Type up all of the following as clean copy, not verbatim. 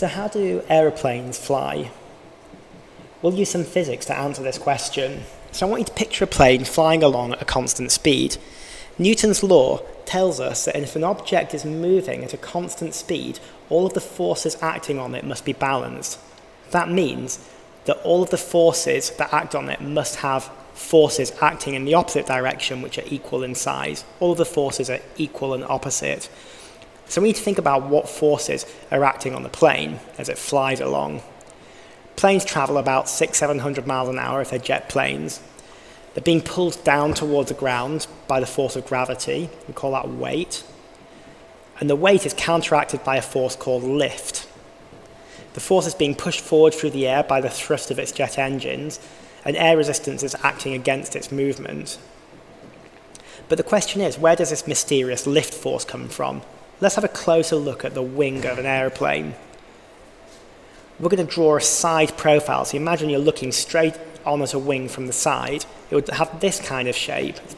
So how do aeroplanes fly? We'll use some physics to answer this question. So I want you to picture a plane flying along at a constant speed. Newton's law tells us that if an object is moving at a constant speed, all of the forces acting on it must be balanced. That means that all of the forces that act on it must have forces acting in the opposite direction which are equal in size. All of the forces are equal and opposite. So we need to think about what forces are acting on the plane as it flies along. Planes travel about 600-700 miles an hour if they're jet planes. They're being pulled down towards the ground by the force of gravity. We call that weight. And the weight is counteracted by a force called lift. The force is being pushed forward through the air by the thrust of its jet engines, and air resistance is acting against its movement. But the question is, where does this mysterious lift force come from? Let's have a closer look at the wing of an aeroplane. We're going to draw a side profile. So imagine you're looking straight on at a wing from the side. It would have this kind of shape. It's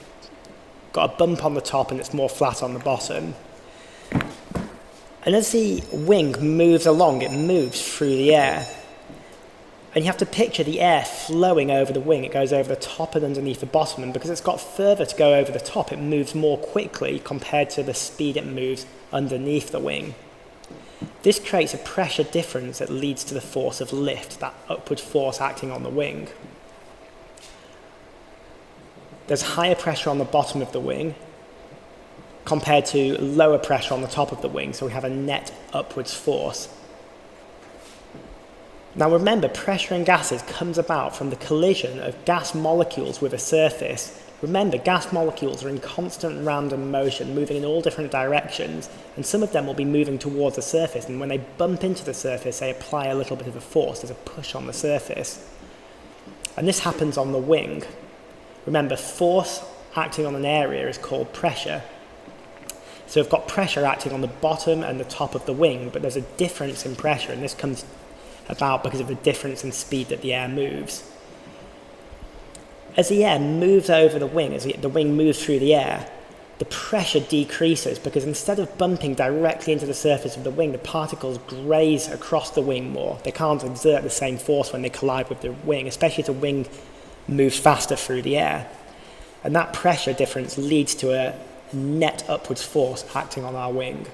got a bump on the top and it's more flat on the bottom. And as the wing moves along, it moves through the air. And you have to picture the air flowing over the wing. It goes over the top and underneath the bottom. And because it's got further to go over the top, it moves more quickly compared to the speed it moves underneath the wing. This creates a pressure difference that leads to the force of lift, that upward force acting on the wing. There's higher pressure on the bottom of the wing compared to lower pressure on the top of the wing, so we have a net upwards force. Now remember, pressure in gases comes about from the collision of gas molecules with a surface. Remember, gas molecules are in constant random motion, moving in all different directions, and some of them will be moving towards the surface, and when they bump into the surface, they apply a little bit of a force. There's a push on the surface. And this happens on the wing. Remember, force acting on an area is called pressure. So we've got pressure acting on the bottom and the top of the wing, but there's a difference in pressure, and this comes about because of the difference in speed that the air moves. As the air moves over the wing, as the wing moves through the air, the pressure decreases because instead of bumping directly into the surface of the wing, the particles graze across the wing more. They can't exert the same force when they collide with the wing, especially if the wing moves faster through the air. And that pressure difference leads to a net upwards force acting on our wing.